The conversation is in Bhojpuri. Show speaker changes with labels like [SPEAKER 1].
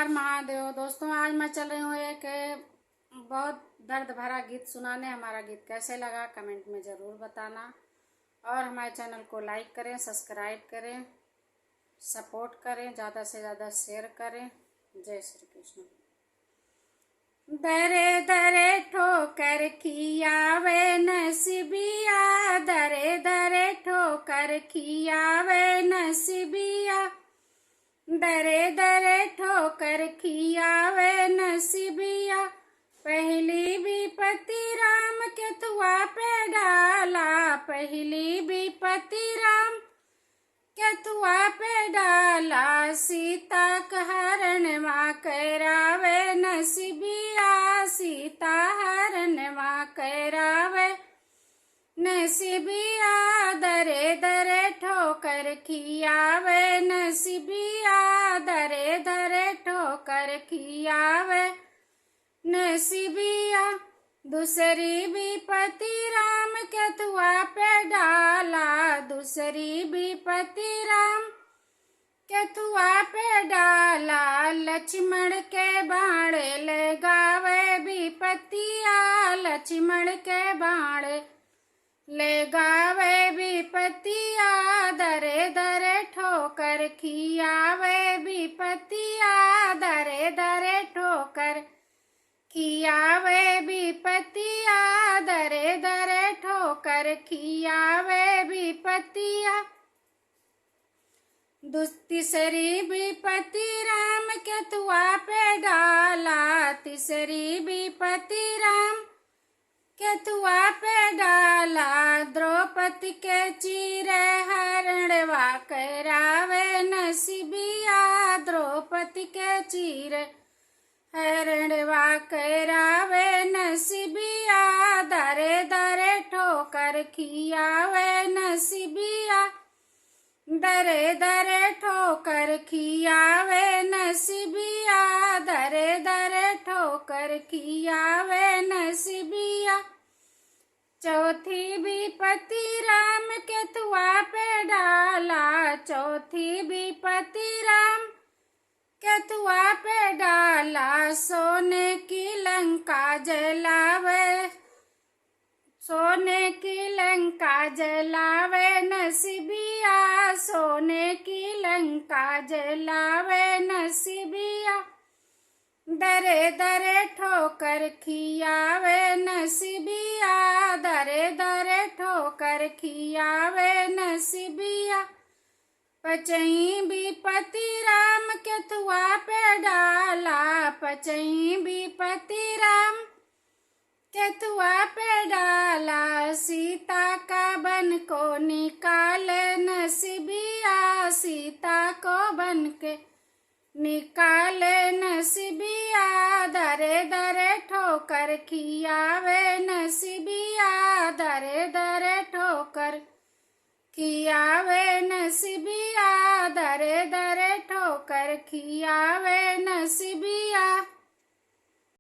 [SPEAKER 1] हर महादेव। दोस्तों, आज मैं चल रही हूँ एक बहुत दर्द भरा गीत सुनाने। हमारा गीत कैसे लगा कमेंट में ज़रूर बताना और हमारे चैनल को लाइक करें, सब्सक्राइब करें, सपोर्ट करें, ज़्यादा से ज़्यादा शेयर करें। जय श्री कृष्ण। दरे दरे ठोकर खियावे नसीबिया, दरे दरे ठोकर खियावे नसीबिया, दरे दरे ठोकर खियावे नसीबिया। पहली विपत्ति राम के तुआ पे डाला, पहली विपत्ति राम के तुआ पे डाला। सीता का हरण माँ करावे नसीबिया, सीता हरण माँ करावे नसीबिया। दरे दरे ठोकर खियावे नसीबिया, दरे दरे ठोकर खियावे नसीबिया। दूसरी विपत्ति राम के तुआ पे डाला, दूसरी विपत्ति राम के तुआ पे डाला। लक्ष्मण के बाण लगावे विपत्तिया, लक्ष्मण के बाण लगावे विपत्तिया। दरे दरे ठोकर खियावे विपत्तिया, दरे दरे ठोकर खियावे विपत्तिया, दरे दरे ठोकर खियावे विपत्तिया। तीसरी विपत्ति राम के तुआ पे डाला, तीसरी विपत्ति राम के तुआ पे डाला। द्रौपदी के चीरे हरणवा करावे नसीबिया, द्रौपदी के चीरे हरणवा करावे नसीबिया। दरे दरे ठोकर खियावे नसीबिया, दरे दरे ठोकर खियावे नसीबिया, दरे दरे ठोकर खियावे नसीबिया। चौथी विपत्ति राम के तुआ पे डाला, चौथी विपत्ति राम के तुआ पे डाला। सोने की लंका जलावे, सोने की लंका जलावे नसीबिया, सोने की लंका जलावे नसीबिया। दरे दरे ठोकर खियावे नसीबिया, दरे दरे ठोकर खियावे नसीबिया। पचई विपत्ति राम के तुआ पे डाला, पचई विपत्ति राम के तुआ पे डाला। सीता का बन को निकाले नसीबिया, सीता को बन के निकाले नसीबिया। दरे दरे ठोकर खियावे नसीबिया, दरे दरे ठोकर खियावे नसीबिया, दरे दरे ठोकर खियावे नसीबिया।